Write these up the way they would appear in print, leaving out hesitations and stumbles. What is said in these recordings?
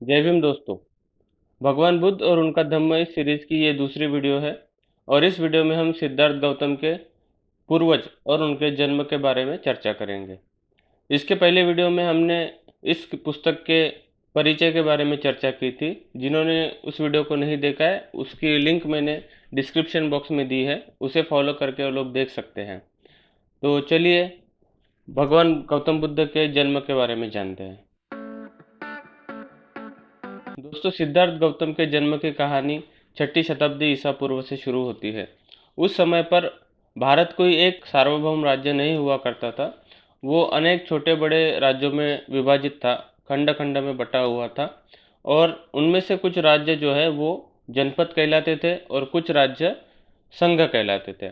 जय भीम दोस्तों। भगवान बुद्ध और उनका धम्म इस सीरीज की ये दूसरी वीडियो है और इस वीडियो में हम सिद्धार्थ गौतम के पूर्वज और उनके जन्म के बारे में चर्चा करेंगे। इसके पहले वीडियो में हमने इस पुस्तक के परिचय के बारे में चर्चा की थी। जिन्होंने उस वीडियो को नहीं देखा है उसकी लिंक मैंने डिस्क्रिप्शन बॉक्स में दी है, उसे फॉलो करके वो लोग देख सकते हैं। तो चलिए भगवान गौतम बुद्ध के जन्म के बारे में जानते हैं। दोस्तों, सिद्धार्थ गौतम के जन्म की कहानी छठी शताब्दी ईसा पूर्व से शुरू होती है। उस समय पर भारत कोई एक सार्वभौम राज्य नहीं हुआ करता था। वो अनेक छोटे बड़े राज्यों में विभाजित था, खंड खंड में बटा हुआ था। और उनमें से कुछ राज्य जो है वो जनपद कहलाते थे और कुछ राज्य संघ कहलाते थे।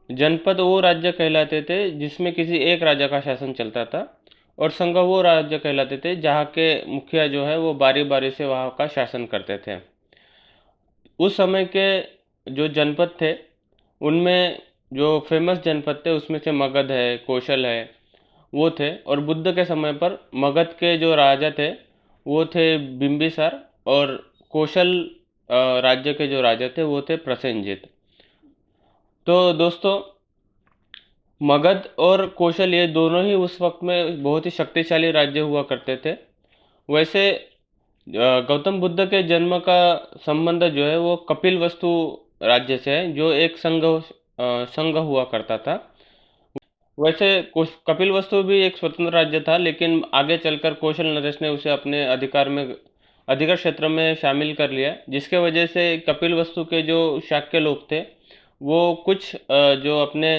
जनपद वो राज्य कहलाते थे जिसमें किसी एक राजा का शासन चलता था, और संघ वो राज्य कहलाते थे जहाँ के मुखिया जो है वो बारी बारी से वहाँ का शासन करते थे। उस समय के जो जनपद थे उनमें जो फेमस जनपद थे उसमें से मगध है, कौशल है, वो थे। और बुद्ध के समय पर मगध के जो राजा थे वो थे बिंबिसार, और कौशल राज्य के जो राजा थे वो थे प्रसेनजित। तो दोस्तों, मगध और कौशल ये दोनों ही उस वक्त में बहुत ही शक्तिशाली राज्य हुआ करते थे। वैसे गौतम बुद्ध के जन्म का संबंध जो है वो कपिलवस्तु राज्य से है, जो एक संघ हुआ करता था। वैसे कपिलवस्तु भी एक स्वतंत्र राज्य था, लेकिन आगे चलकर कौशल नरेश ने उसे अपने अधिकार क्षेत्र में शामिल कर लिया, जिसके वजह से कपिलवस्तु के जो शाक्य लोग थे वो कुछ जो अपने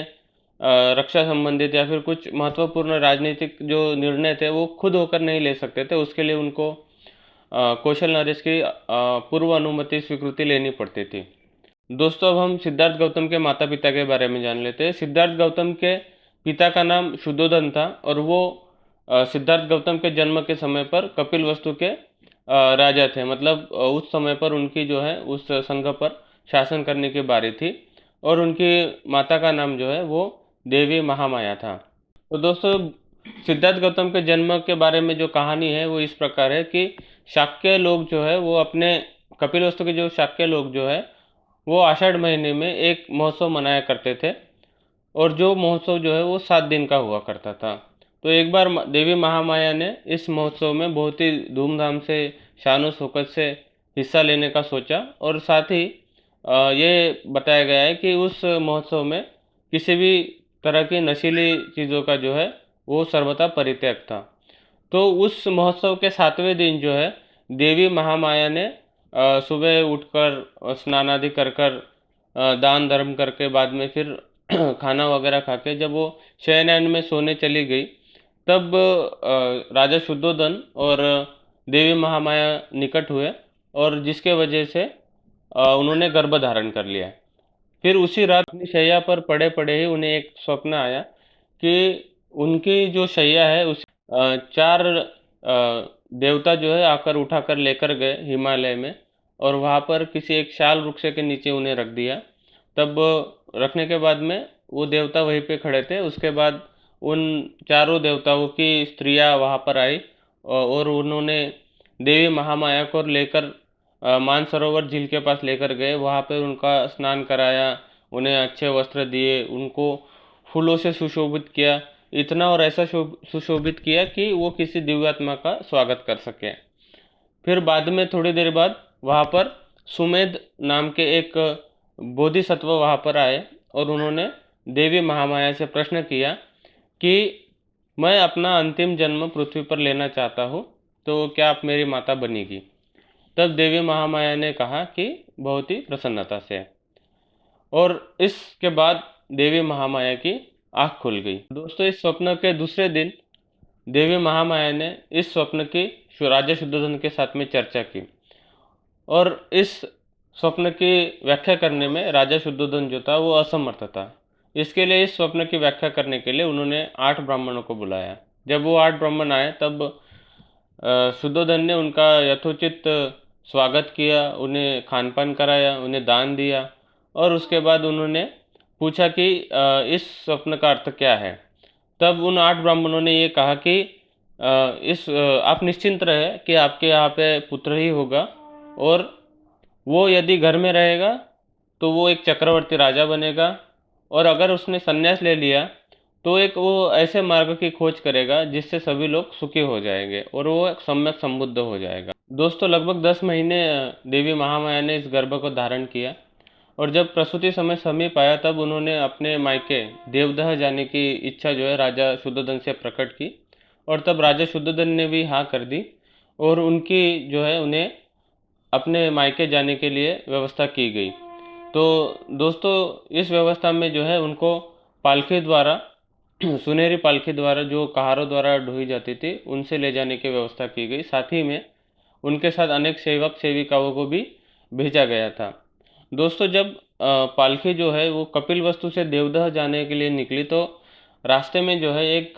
रक्षा संबंधित या फिर कुछ महत्वपूर्ण राजनीतिक जो निर्णय थे वो खुद होकर नहीं ले सकते थे। उसके लिए उनको कौशल नरेश की पूर्व अनुमति स्वीकृति लेनी पड़ती थी। दोस्तों, अब हम सिद्धार्थ गौतम के माता पिता के बारे में जान लेते हैं। सिद्धार्थ गौतम के पिता का नाम शुद्धोधन था, और वो सिद्धार्थ गौतम के जन्म के समय पर कपिलवस्तु के राजा थे। मतलब उस समय पर उनकी जो है उस संघ पर शासन करने की बारी थी, और उनकी माता का नाम जो है वो देवी महामाया था। तो दोस्तों, सिद्धार्थ गौतम के जन्म के बारे में जो कहानी है वो इस प्रकार है कि शाक्य लोग जो है वो अपने कपिलवस्तु के जो शाक्य लोग जो है वो आषाढ़ महीने में एक महोत्सव मनाया करते थे, और जो महोत्सव जो है वो 7 दिन का हुआ करता था। तो एक बार देवी महामाया ने इस महोत्सव में बहुत ही धूमधाम से, शानो शौकत से हिस्सा लेने का सोचा, और साथ ही ये बताया गया है कि उस महोत्सव में किसी भी तरह की नशीली चीज़ों का जो है वो सर्वथा परित्याग था। तो उस महोत्सव के 7वें दिन जो है देवी महामाया ने सुबह उठकर स्नान आदि कर कर दान धर्म करके बाद में फिर खाना वगैरह खा के जब वो शयनयान में सोने चली गई, तब राजा शुद्धोधन और देवी महामाया निकट हुए, और जिसके वजह से उन्होंने गर्भ धारण कर लिया। फिर उसी रात अपनी शैया पर पड़े पड़े ही उन्हें एक स्वप्न आया कि उनकी जो शैया है उस 4 देवता जो है आकर उठाकर लेकर गए हिमालय में, और वहाँ पर किसी एक शाल वृक्ष के नीचे उन्हें रख दिया। तब रखने के बाद में वो देवता वहीं पे खड़े थे। उसके बाद उन चारों देवताओं की स्त्रियाँ वहाँ पर आई, और उन्होंने देवी महामाया को लेकर मानसरोवर झील के पास लेकर गए। वहाँ पर उनका स्नान कराया, उन्हें अच्छे वस्त्र दिए, उनको फूलों से सुशोभित किया। इतना और ऐसा सुशोभित किया कि वो किसी दिव्यात्मा का स्वागत कर सके। फिर बाद में थोड़ी देर बाद वहाँ पर सुमेध नाम के एक बोधिसत्व वहाँ पर आए, और उन्होंने देवी महामाया से प्रश्न किया कि मैं अपना अंतिम जन्म पृथ्वी पर लेना चाहता हूँ, तो क्या आप मेरी माता बनेगी? तब देवी महामाया ने कहा कि बहुत ही प्रसन्नता से। और इसके बाद देवी महामाया की आँख खुल गई। दोस्तों, इस स्वप्न के दूसरे दिन देवी महामाया ने इस स्वप्न की राजा शुद्धोधन के साथ में चर्चा की, और इस स्वप्न की व्याख्या करने में राजा शुद्धोधन जो था वो असमर्थ था। इसके लिए इस स्वप्न की व्याख्या करने के लिए उन्होंने 8 ब्राह्मणों को बुलाया। जब वो 8 ब्राह्मण आए तब शुद्धोधन ने उनका यथोचित स्वागत किया, उन्हें खान पान कराया, उन्हें दान दिया, और उसके बाद उन्होंने पूछा कि इस स्वप्न का अर्थ क्या है। तब उन 8 ब्राह्मणों ने ये कहा कि आप निश्चिंत रहे कि आपके यहाँ पे पुत्र ही होगा, और वो यदि घर में रहेगा तो वो एक चक्रवर्ती राजा बनेगा, और अगर उसने संन्यास ले लिया तो एक वो ऐसे मार्ग की खोज करेगा जिससे सभी लोग सुखी हो जाएंगे और वो एक सम्यक संबुद्ध हो जाएगा। दोस्तों, लगभग 10 महीने देवी महामाया ने इस गर्भ को धारण किया, और जब प्रसूति समय समीप आया तब उन्होंने अपने मायके देवदह जाने की इच्छा जो है राजा शुद्धोधन से प्रकट की, और तब राजा शुद्धोधन ने भी हाँ कर दी, और उनकी जो है उन्हें अपने मायके जाने के लिए व्यवस्था की गई। तो दोस्तों, इस व्यवस्था में जो है उनको पालकी द्वारा सुनहरी पालकी द्वारा, जो कहारों द्वारा ढोई जाती थी, उनसे ले जाने की व्यवस्था की गई। साथ ही में उनके साथ अनेक सेवक सेविकाओं को भी भेजा गया था। दोस्तों, जब पालकी जो है वो कपिलवस्तु से देवदह जाने के लिए निकली तो रास्ते में जो है एक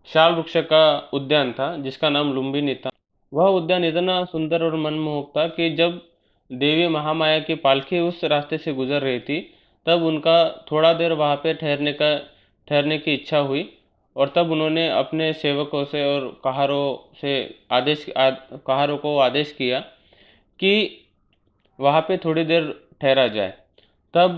शाल वृक्ष का उद्यान था जिसका नाम लुम्बिनी था। वह उद्यान इतना सुंदर और मनमोहक था कि जब देवी महामाया की पालकी उस रास्ते से गुजर रही थी तब उनका थोड़ा देर वहाँ पे ठहरने की इच्छा हुई, और तब उन्होंने अपने सेवकों से और कहारों को आदेश किया कि वहाँ पे थोड़ी देर ठहरा जाए। तब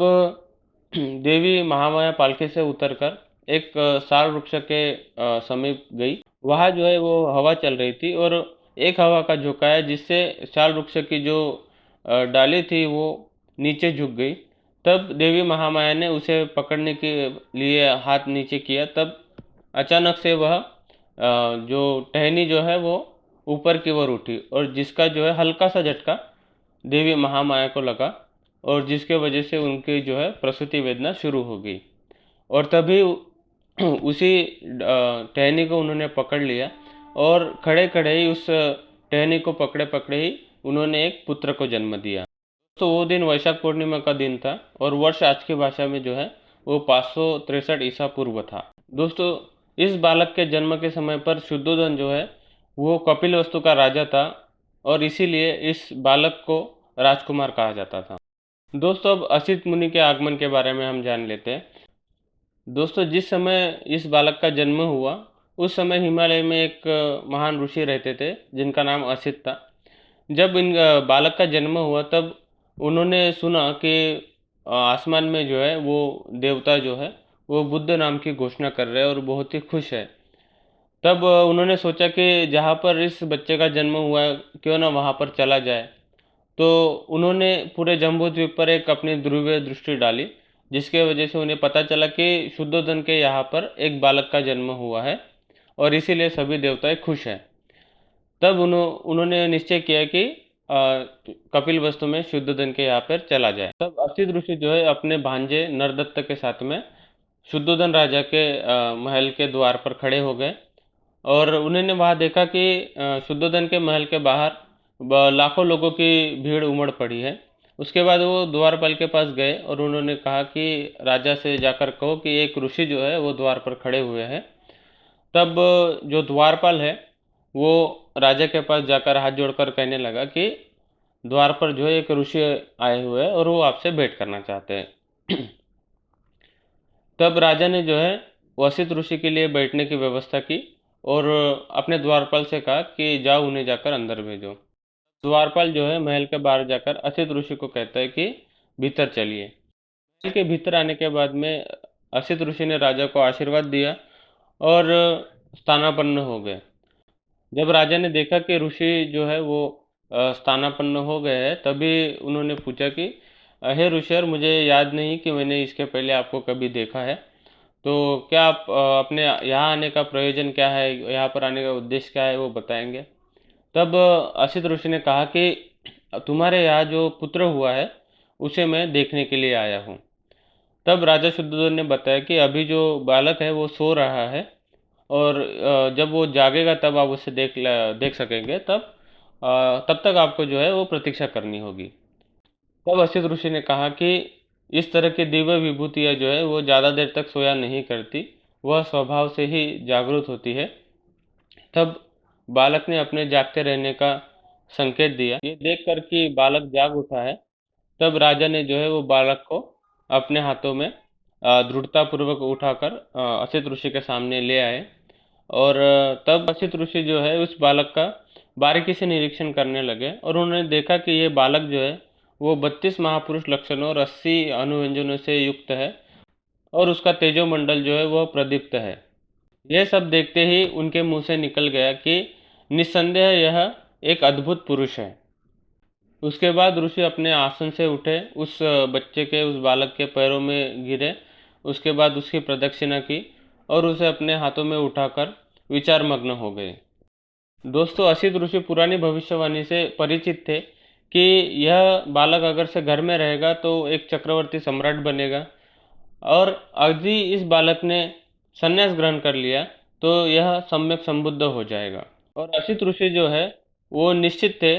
देवी महामाया पालकी से उतरकर एक साल वृक्ष के समीप गई। वहाँ जो है वो हवा चल रही थी, और एक हवा का झोंका है जिससे साल वृक्ष की जो डाली थी वो नीचे झुक गई। तब देवी महामाया ने उसे पकड़ने के लिए हाथ नीचे किया, तब अचानक से वह जो टहनी जो है वो ऊपर की ओर उठी, और जिसका जो है हल्का सा झटका देवी महामाया को लगा, और जिसके वजह से उनकी जो है प्रसूति वेदना शुरू हो गई। और तभी उसी टहनी को उन्होंने पकड़ लिया, और खड़े खड़े ही उस टहनी को पकड़े पकड़े ही उन्होंने एक पुत्र को जन्म दिया। तो वो दिन वैशाख पूर्णिमा का दिन था, और वर्ष आज की भाषा में जो है वो 563 ईसा पूर्व था। दोस्तों, इस बालक के जन्म के समय पर शुद्धोधन जो है वो कपिलवस्तु का राजा था, और इसीलिए इस बालक को राजकुमार कहा जाता था। दोस्तों, अब असित मुनि के आगमन के बारे में हम जान लेते हैं। दोस्तों, जिस समय इस बालक का जन्म हुआ उस समय हिमालय में एक महान ऋषि रहते थे जिनका नाम असित था। जब इन बालक का जन्म हुआ तब उन्होंने सुना कि आसमान में जो है वो देवता जो है वो बुद्ध नाम की घोषणा कर रहे हैं और बहुत ही खुश है। तब उन्होंने सोचा कि जहाँ पर इस बच्चे का जन्म हुआ है क्यों ना वहाँ पर चला जाए। तो उन्होंने पूरे जम्बूद्वीप पर एक अपनी ध्रुवीय दृष्टि डाली, जिसके वजह से उन्हें पता चला कि शुद्धोधन के यहाँ पर एक बालक का जन्म हुआ है, और इसीलिए सभी देवताएं खुश हैं। तब उन्होंने निश्चय किया कि कपिलवस्तु में शुद्धोधन के यहाँ पर चला जाए। तब असित ऋषि जो है अपने भांजे नरदत्त के साथ में शुद्धोधन राजा के महल के द्वार पर खड़े हो गए, और उन्होंने वहाँ देखा कि शुद्धोधन के महल के बाहर लाखों लोगों की भीड़ उमड़ पड़ी है। उसके बाद वो द्वारपाल के पास गए और उन्होंने कहा कि राजा से जाकर कहो कि एक ऋषि जो है वो द्वार पर खड़े हुए हैं। तब जो द्वारपाल है वो राजा के पास जाकर हाथ जोड़कर कहने लगा कि द्वार पर जो है एक ऋषि आए हुए हैं और वो आपसे भेंट करना चाहते हैं। तब राजा ने जो है वसित ऋषि के लिए बैठने की व्यवस्था की, और अपने द्वारपाल से कहा कि जाओ उन्हें जाकर अंदर भेजो। द्वारपाल जो है महल के बाहर जाकर असित ऋषि को कहता है कि भीतर चलिए। महल के भीतर आने के बाद में असित ऋषि ने राजा को आशीर्वाद दिया और स्थानापन्न हो गए। जब राजा ने देखा कि ऋषि जो है वो स्थानापन्न हो गए हैं, तभी उन्होंने पूछा कि हे ऋषिवर, मुझे याद नहीं कि मैंने इसके पहले आपको कभी देखा है, तो क्या आप अपने यहाँ आने का प्रयोजन क्या है, यहाँ पर आने का उद्देश्य क्या है, वो बताएंगे। तब असित ऋषि ने कहा कि तुम्हारे यहाँ जो पुत्र हुआ है उसे मैं देखने के लिए आया हूँ। तब राजा शुद्धोधन ने बताया कि अभी जो बालक है वो सो रहा है, और जब वो जागेगा तब आप उसे देख सकेंगे। तब तक आपको जो है वो प्रतीक्षा करनी होगी। तब असित ऋषि ने कहा कि इस तरह की दिव्य विभूतियाँ जो है वो ज़्यादा देर तक सोया नहीं करती, वह स्वभाव से ही जागृत होती है। तब बालक ने अपने जागते रहने का संकेत दिया। ये देखकर कि बालक जाग उठा है, तब राजा ने जो है वो बालक को अपने हाथों में दृढ़तापूर्वक उठाकर असित ऋषि के सामने ले आए, और तब असित ऋषि जो है उस बालक का बारीकी से निरीक्षण करने लगे और उन्होंने देखा कि ये बालक जो है वो 32 महापुरुष लक्षणों और 80 अनुव्यंजनों से युक्त है और उसका तेजोमंडल जो है वह प्रदीप्त है। यह सब देखते ही उनके मुंह से निकल गया कि निस्संदेह यह एक अद्भुत पुरुष है। उसके बाद ऋषि अपने आसन से उठे, उस बच्चे के, उस बालक के पैरों में गिरे, उसके बाद उसकी प्रदक्षिणा की और उसे अपने हाथों में उठाकर विचार मग्न हो गए। दोस्तों, असित ऋषि पुरानी भविष्यवाणी से परिचित थे कि यह बालक अगर से घर में रहेगा तो एक चक्रवर्ती सम्राट बनेगा और यदि इस बालक ने संन्यास ग्रहण कर लिया तो यह सम्यक संबुद्ध हो जाएगा। और असित ऋषि जो है वो निश्चित थे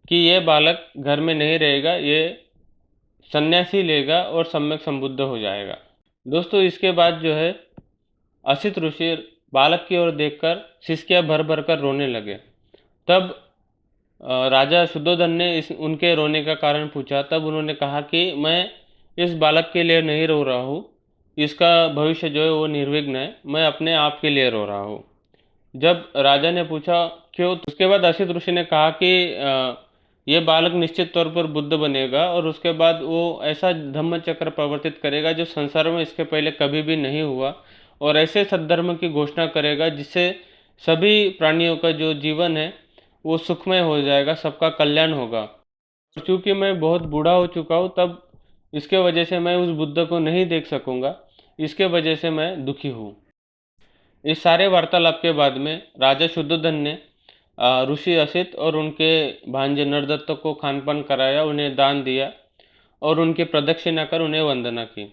कि यह बालक घर में नहीं रहेगा, ये संन्यास ही लेगा और सम्यक संबुद्ध हो जाएगा। दोस्तों, इसके बाद जो है असित ऋषि बालक की ओर देखकर सिसकियां भर भर कर रोने लगे। तब राजा शुद्धोधन ने इस उनके रोने का कारण पूछा। तब उन्होंने कहा कि मैं इस बालक के लिए नहीं रो रहा हूँ, इसका भविष्य जो है वो निर्विघ्न है, मैं अपने आप के लिए रो रहा हूँ। जब राजा ने पूछा क्यों, तो उसके बाद असित ऋषि ने कहा कि ये बालक निश्चित तौर पर बुद्ध बनेगा और उसके बाद वो ऐसा धम्म चक्र प्रवर्तित करेगा जो संसार में इसके पहले कभी भी नहीं हुआ और ऐसे सद्धर्म की घोषणा करेगा जिससे सभी प्राणियों का जो जीवन है वो सुखमय हो जाएगा, सबका कल्याण होगा। चूँकि मैं बहुत बूढ़ा हो चुका हूँ, तब इसके वजह से मैं उस बुद्ध को नहीं देख सकूँगा, इसके वजह से मैं दुखी हूँ। इस सारे वार्तालाप के बाद में राजा शुद्धोधन ने ऋषि असित और उनके भांजे नरदत्त को खानपान कराया, उन्हें दान दिया और उनकी प्रदक्षिणा कर उन्हें वंदना की।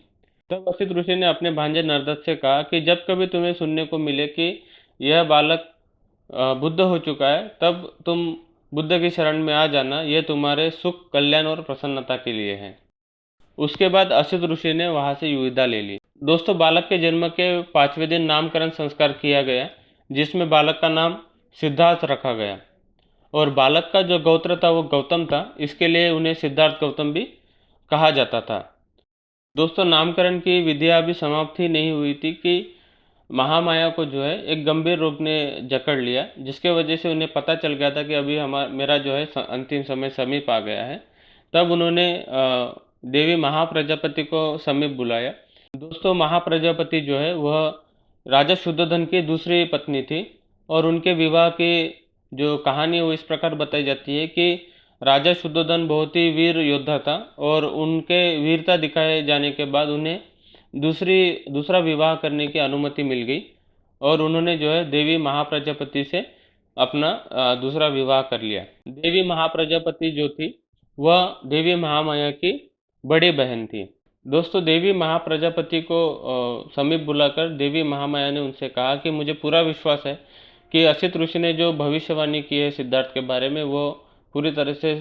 तब असित ऋषि ने अपने भांजे नरदत्त से कहा कि जब कभी तुम्हें सुनने को मिले कि यह बालक बुद्ध हो चुका है, तब तुम बुद्ध की शरण में आ जाना, यह तुम्हारे सुख, कल्याण और प्रसन्नता के लिए है। उसके बाद असित ऋषि ने वहाँ से विदा ले ली। दोस्तों, बालक के जन्म के 5वें दिन नामकरण संस्कार किया गया, जिसमें बालक का नाम सिद्धार्थ रखा गया और बालक का जो गोत्र था वो गौतम था, इसके लिए उन्हें सिद्धार्थ गौतम भी कहा जाता था। दोस्तों, नामकरण की विधियाँ अभी समाप्त ही नहीं हुई थी कि महामाया को जो है एक गंभीर रोग ने जकड़ लिया, जिसके वजह से उन्हें पता चल गया था कि अभी मेरा जो है अंतिम समय समीप आ गया है। तब उन्होंने देवी महाप्रजापति को समीप बुलाया। दोस्तों, महाप्रजापति जो है वह राजा शुद्धोधन की दूसरी पत्नी थी और उनके विवाह की जो कहानी है वो इस प्रकार बताई जाती है कि राजा शुद्धोधन बहुत ही वीर योद्धा था और उनके वीरता दिखाए जाने के बाद उन्हें दूसरा विवाह करने की अनुमति मिल गई और उन्होंने जो है देवी महाप्रजापति से अपना दूसरा विवाह कर लिया। देवी महाप्रजापति जो थी वह देवी महामाया की बड़ी बहन थी। दोस्तों, देवी महाप्रजापति को समीप बुलाकर देवी महामाया ने उनसे कहा कि मुझे पूरा विश्वास है कि असित ऋषि ने जो भविष्यवाणी की है सिद्धार्थ के बारे में वो पूरी तरह से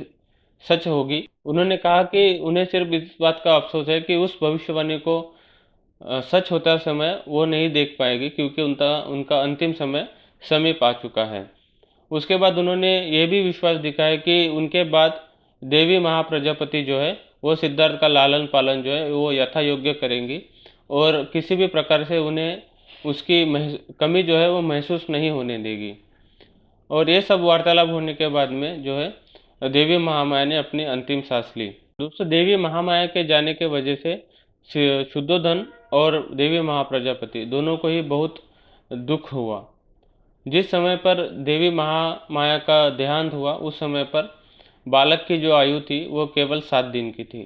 सच होगी। उन्होंने कहा कि उन्हें सिर्फ इस बात का अफसोस है कि उस भविष्यवाणी को सच होता समय वो नहीं देख पाएगी क्योंकि उनका उनका अंतिम समय समीप आ चुका है। उसके बाद उन्होंने ये भी विश्वास दिखाया कि उनके बाद देवी महाप्रजापति जो है वो सिद्धार्थ का लालन पालन जो है वो यथा योग्य करेंगी और किसी भी प्रकार से उन्हें उसकी कमी जो है वो महसूस नहीं होने देगी। और ये सब वार्तालाप होने के बाद में जो है देवी महामाया ने अपनी अंतिम सांस ली। दोस्तों, देवी महामाया के जाने के वजह से शुद्धोधन और देवी महाप्रजापति दोनों को ही बहुत दुख हुआ। जिस समय पर देवी महामाया का देहांत हुआ उस समय पर बालक की जो आयु थी वो केवल 7 दिन की थी।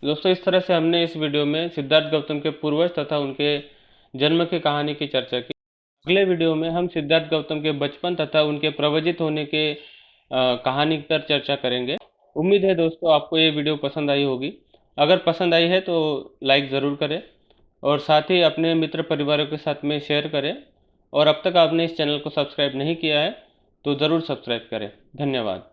दोस्तों, इस तरह से हमने इस वीडियो में सिद्धार्थ गौतम के पूर्वज तथा उनके जन्म की कहानी की चर्चा की। अगले वीडियो में हम सिद्धार्थ गौतम के बचपन तथा उनके प्रवचित होने के कहानी पर चर्चा करेंगे। उम्मीद है दोस्तों आपको ये वीडियो पसंद आई होगी। अगर पसंद आई है तो लाइक ज़रूर करें और साथ ही अपने मित्र परिवारों के साथ में शेयर करें और अब तक आपने इस चैनल को सब्सक्राइब नहीं किया है तो ज़रूर सब्सक्राइब करें। धन्यवाद।